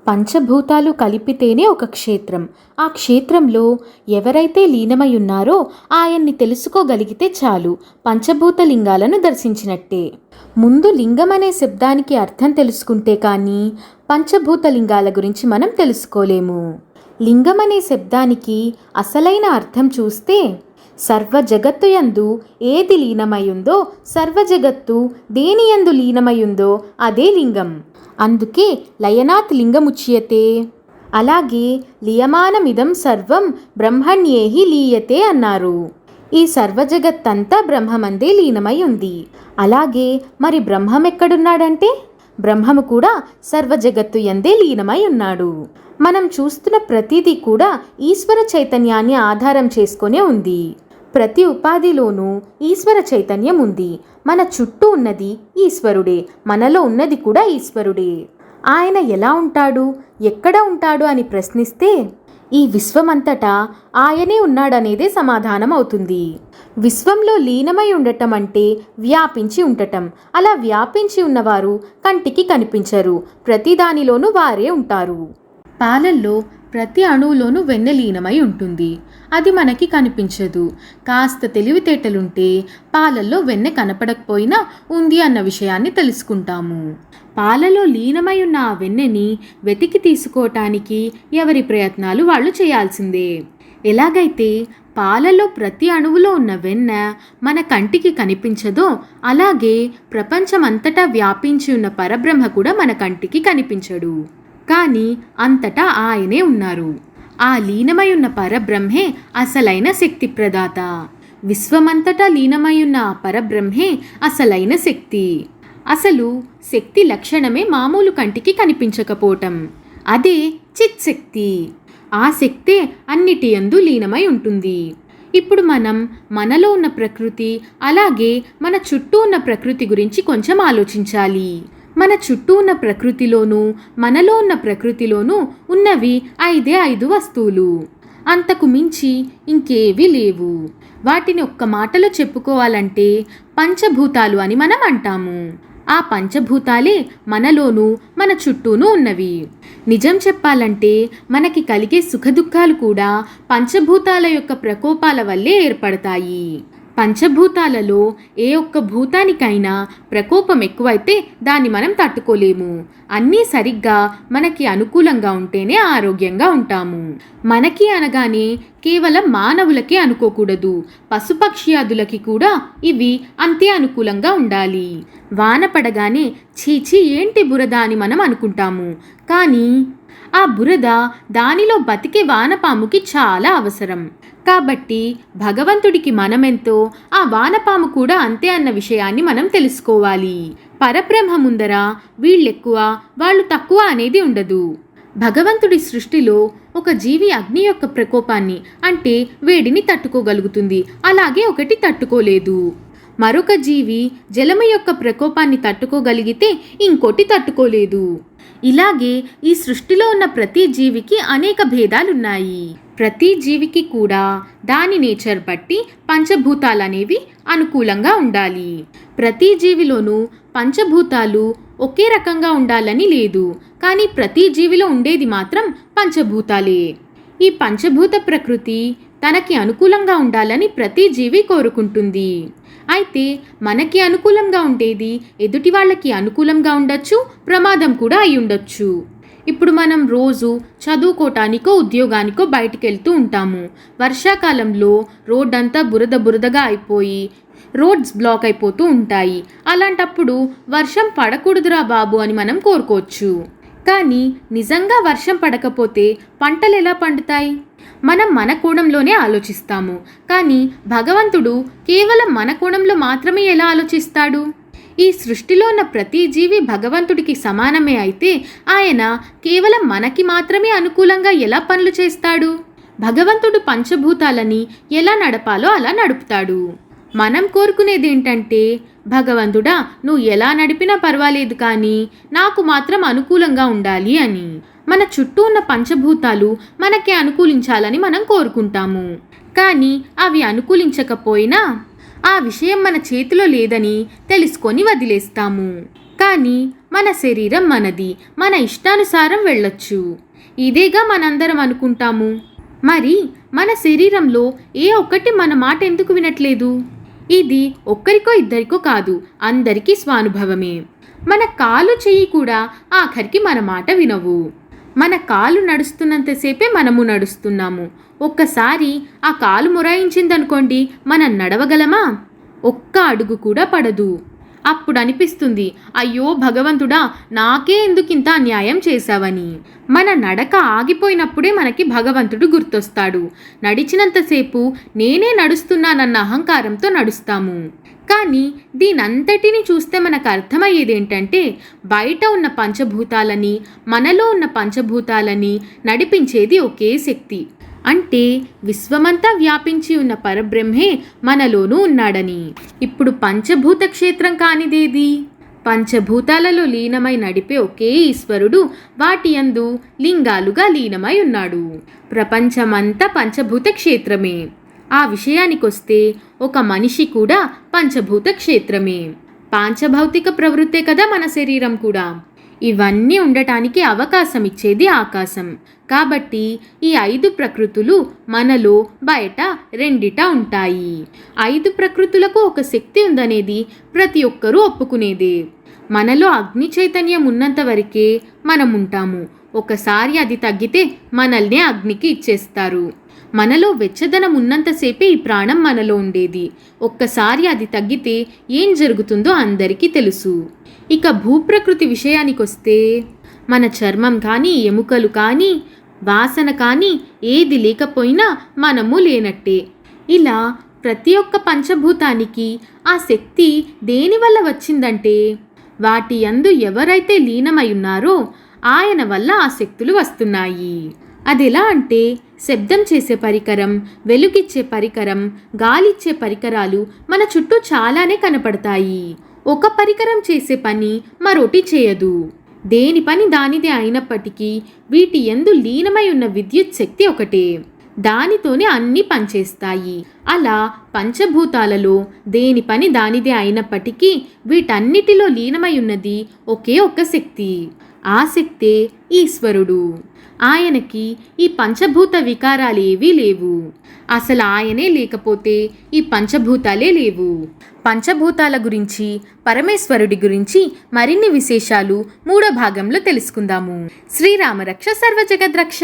పంచభూతాలు కలిపితేనే ఒక క్షేత్రం. ఆ క్షేత్రంలో ఎవరైతే లీనమై ఉన్నారో ఆయన్ని తెలుసుకోగలిగితే చాలు, పంచభూత లింగాలను దర్శించినట్టే. ముందు లింగం అనే శబ్దానికి అర్థం తెలుసుకుంటే కానీ పంచభూత లింగాల గురించి మనం తెలుసుకోలేము. లింగం అనే శబ్దానికి అసలైన అర్థం చూస్తే, సర్వ జగత్తు యందు ఏది లీనమయ్యుందో, సర్వ జగత్తు దేనియందు లీనమయ్యుందో అదే లింగం. అందుకే లయనాత్ లింగముచ్యతే. అలాగే లీయమానమిదం సర్వం బ్రహ్మణ్యేహి లీయతే అన్నారు. ఈ సర్వజగత్తంతా బ్రహ్మమందే లీనమై ఉంది. అలాగే మరి బ్రహ్మం ఎక్కడున్నాడంటే, బ్రహ్మము కూడా సర్వజగత్తు యందే లీనమై ఉన్నాడు. మనం చూస్తున్న ప్రతిదీ కూడా ఈశ్వర చైతన్యాన్ని ఆధారం చేసుకొనే ఉంది. ప్రతి ఉపాధిలోనూ ఈశ్వర చైతన్యం ఉంది. మన చుట్టూ ఉన్నది ఈశ్వరుడే, మనలో ఉన్నది కూడా ఈశ్వరుడే. ఆయన ఎలా ఉంటాడు, ఎక్కడ ఉంటాడు అని ప్రశ్నిస్తే ఈ విశ్వమంతటా ఆయనే ఉన్నాడనేదే సమాధానం అవుతుంది. విశ్వంలో లీనమై ఉండటం అంటే వ్యాపించి ఉండటం. అలా వ్యాపించి ఉన్నవారు కంటికి కనిపించరు, ప్రతి దానిలోనూ వారే ఉంటారు. పాలల్లో ప్రతి అణువులోనూ వెన్న లీనమై ఉంటుంది. అది మనకి కనిపించదు. కాస్త తెలివితేటలుంటే పాలల్లో వెన్నె కనపడకపోయినా ఉంది అన్న విషయాన్ని తెలుసుకుంటాము. పాలలో లీనమై ఉన్న ఆ వెన్నెని వెతికి తీసుకోవటానికి ఎవరి ప్రయత్నాలు వాళ్ళు చేయాల్సిందే. ఎలాగైతే పాలలో ప్రతి అణువులో ఉన్న వెన్న మన కంటికి కనిపించదో, అలాగే ప్రపంచమంతటా వ్యాపించి ఉన్న పరబ్రహ్మ కూడా మన కంటికి కనిపించడు. కానీ అంతటా ఆయనే ఉన్నారు. ఆ లీనమై ఉన్న పరబ్రహ్మే అసలైన శక్తి ప్రదాత. విశ్వమంతటా లీనమై ఉన్న ఆ పరబ్రహ్మే అసలైన శక్తి. అసలు శక్తి లక్షణమే మామూలు కంటికి కనిపించకపోవటం. అదే చిత్ శక్తి. ఆ శక్తే అన్నిటి యందు లీనమై ఉంటుంది. ఇప్పుడు మనం మనలో ఉన్న ప్రకృతి, అలాగే మన చుట్టూ ఉన్న ప్రకృతి గురించి కొంచెం ఆలోచించాలి. మన చుట్టూ ఉన్న ప్రకృతిలోనూ మనలో ఉన్న ప్రకృతిలోనూ ఉన్నవి 5 వస్తువులు. అంతకు మించి ఇంకేవీ లేవు. వాటిని ఒక్క మాటలో చెప్పుకోవాలంటే పంచభూతాలు అని మనం అంటాము. ఆ పంచభూతాలే మనలోనూ మన చుట్టూనూ ఉన్నవి. నిజం చెప్పాలంటే మనకి కలిగే సుఖదుఖాలు కూడా పంచభూతాల యొక్క ప్రకోపాల వల్లే ఏర్పడతాయి. పంచభూతాలలో ఏ ఒక్క భూతానికైనా ప్రకోపం ఎక్కువైతే దాన్ని మనం తట్టుకోలేము. అన్నీ సరిగ్గా మనకి అనుకూలంగా ఉంటేనే ఆరోగ్యంగా ఉంటాము. మనకి అనగానే కేవలం మానవులకే అనుకోకూడదు, పశుపక్ష్యాదులకి కూడా ఇవి అంతే అనుకూలంగా ఉండాలి. వాన పడగానే చీచి ఏంటి బురద అని మనం అనుకుంటాము. కానీ ఆ బురద దానిలో బతికే వానపాముకి చాలా అవసరం. కాబట్టి భగవంతుడికి మనమెంతో, ఆ వానపాము కూడా అంతే అన్న విషయాన్ని మనం తెలుసుకోవాలి. పరబ్రహ్మ ముందర వీళ్ళెక్కువ వాళ్ళు తక్కువ అనేది ఉండదు. భగవంతుడి సృష్టిలో ఒక జీవి అగ్ని యొక్క ప్రకోపాన్ని అంటే వేడిని తట్టుకోగలుగుతుంది, అలాగే ఒకటి తట్టుకోలేదు. మరొక జీవి జలము యొక్క ప్రకోపాన్ని తట్టుకోగలిగితే ఇంకోటి తట్టుకోలేదు. ఇలాగే ఈ సృష్టిలో ఉన్న ప్రతి జీవికి అనేక భేదాలున్నాయి. ప్రతి జీవికి కూడా దాని నేచర్ బట్టి పంచభూతాలనేవి అనుకూలంగా ఉండాలి. ప్రతి జీవిలోనూ పంచభూతాలు ఒకే రకంగా ఉండాలని లేదు, కానీ ప్రతి జీవిలో ఉండేది మాత్రం పంచభూతాలే. ఈ పంచభూత ప్రకృతి తనకి అనుకూలంగా ఉండాలని ప్రతి జీవి కోరుకుంటుంది. అయితే మనకి అనుకూలంగా ఉండేది ఎదుటి వాళ్ళకి అనుకూలంగా ఉండొచ్చు, ప్రమాదం కూడా అయి ఉండొచ్చు. ఇప్పుడు మనం రోజు చదువుకోవటానికో ఉద్యోగానికో బయటికి వెళ్తూ ఉంటాము. వర్షాకాలంలో రోడ్డంతా బురదగా అయిపోయి రోడ్స్ బ్లాక్ అయిపోతూ ఉంటాయి. అలాంటప్పుడు వర్షం పడకూడదురా బాబు అని మనం కోరుకోవచ్చు. కానీ నిజంగా వర్షం పడకపోతే పంటలు ఎలా పండుతాయి? మనం మన కోణంలోనే ఆలోచిస్తాము. కానీ భగవంతుడు కేవలం మన కోణంలో మాత్రమే ఎలా ఆలోచిస్తాడు? ఈ సృష్టిలో ఉన్న ప్రతి జీవి భగవంతుడికి సమానమే అయితే ఆయన కేవలం మనకి మాత్రమే అనుకూలంగా ఎలా పనులు చేస్తాడు? భగవంతుడు పంచభూతాలని ఎలా నడపాలో అలా నడుపుతాడు. మనం కోరుకునేది ఏంటంటే, భగవంతుడా నువ్వు ఎలా నడిపినా పర్వాలేదు కానీ నాకు మాత్రం అనుకూలంగా ఉండాలి అని. మన చుట్టూ ఉన్న పంచభూతాలు మనకి అనుకూలించాలని మనం కోరుకుంటాము. కానీ అవి అనుకూలించకపోయినా ఆ విషయం మన చేతిలో లేదని తెలుసుకొని వదిలేస్తాము. కానీ మన శరీరం మనది, మన ఇష్టానుసారం వెళ్ళొచ్చు. ఇదేగా మనందరం అనుకుంటాము. మరి మన శరీరంలో ఏ ఒక్కటి మన మాట ఎందుకు వినట్లేదు? ఇది ఒక్కరికో ఇద్దరికో కాదు, అందరికీ స్వానుభవమే. మన కాలు చెయ్యి కూడా ఆఖరికి మన మాట వినవు. మన కాలు నడుస్తున్నంతసేపే మనము నడుస్తున్నాము. ఒక్కసారి ఆ కాలు మొరాయించిందనుకోండి, మనం నడవగలమా? ఒక్క అడుగు కూడా పడదు. అప్పుడు అనిపిస్తుంది, అయ్యో భగవంతుడా, నాకే ఎందుకింత అన్యాయం చేశావని. మన నడక ఆగిపోయినప్పుడే మనకి భగవంతుడు గుర్తొస్తాడు. నడిచినంతసేపు నేనే నడుస్తున్నానన్న అహంకారంతో నడుస్తాము. కానీ దీనంతటిని చూస్తే మనకు అర్థమయ్యేదేంటంటే, బయట ఉన్న పంచభూతాలని, మనలో ఉన్న పంచభూతాలని నడిపించేది ఒకే శక్తి. అంటే విశ్వమంతా వ్యాపించి ఉన్న పరబ్రహ్మే మనలోనూ ఉన్నాడని. ఇప్పుడు పంచభూత క్షేత్రం కానిదేది? పంచభూతాలలో లీనమై నడిపే ఒకే ఈశ్వరుడు వాటి యందు లింగాలుగా లీనమై ఉన్నాడు. ప్రపంచమంతా పంచభూత క్షేత్రమే. ఆ విషయానికొస్తే ఒక మనిషి కూడా పంచభూత క్షేత్రమే. పాంచభౌతిక ప్రవృత్తే కదా మన శరీరం కూడా. ఇవన్నీ ఉండటానికి అవకాశం ఇచ్చేది ఆకాశం. కాబట్టి ఈ 5 ప్రకృతులు మనలో బయట రెండిట ఉంటాయి. 5 ప్రకృతులకు ఒక శక్తి ఉందనేది ప్రతి ఒక్కరూ ఒప్పుకునేదే. మనలో అగ్ని చైతన్యం ఉన్నంత వరకే మనం ఉంటాము. ఒకసారి అది తగ్గితే మనల్నే అగ్నికి ఇచ్చేస్తారు. మనలో వెచ్చదనం ఉన్నంతసేపే ఈ ప్రాణం మనలో ఉండేది. ఒక్కసారి అది తగ్గితే ఏం జరుగుతుందో అందరికీ తెలుసు. ఇక భూప్రకృతి విషయానికొస్తే, మన చర్మం కానీ, ఎముకలు కానీ, వాసన కానీ ఏది లేకపోయినా మనము లేనట్టే. ఇలా ప్రతి ఒక్క పంచభూతానికి ఆ శక్తి దేనివల్ల వచ్చిందంటే, వాటి యందు ఎవరైతే లీనమై ఉన్నారో ఆయన వల్ల ఆ శక్తులు వస్తున్నాయి. అదెలా అంటే, శబ్దం చేసే పరికరం, వెలుగిచ్చే పరికరం, గాలిచ్చే పరికరాలు మన చుట్టూ చాలానే కనపడతాయి. ఒక పరికరం చేసే పని మరోటి చేయదు. దేని పని దానిదే అయినప్పటికీ వీటి యందు లీనమై ఉన్న విద్యుత్ శక్తి ఒకటే. దానితోనే అన్నీ పనిచేస్తాయి. అలా పంచభూతాలలో దేని పని దానిదే అయినప్పటికీ వీటన్నిటిలో లీనమై ఉన్నది ఒకే ఒక్క శక్తి. ఆ శక్తే ఈశ్వరుడు. ఆయనకి ఈ పంచభూత వికారాలేవీ లేవు. అసలు ఆయనే లేకపోతే ఈ పంచభూతాలే లేవు. పంచభూతాల గురించి, పరమేశ్వరుడి గురించి మరిన్ని విశేషాలు 3వ భాగంలో తెలుసుకుందాము. శ్రీరామరక్ష సర్వజగద్రక్ష.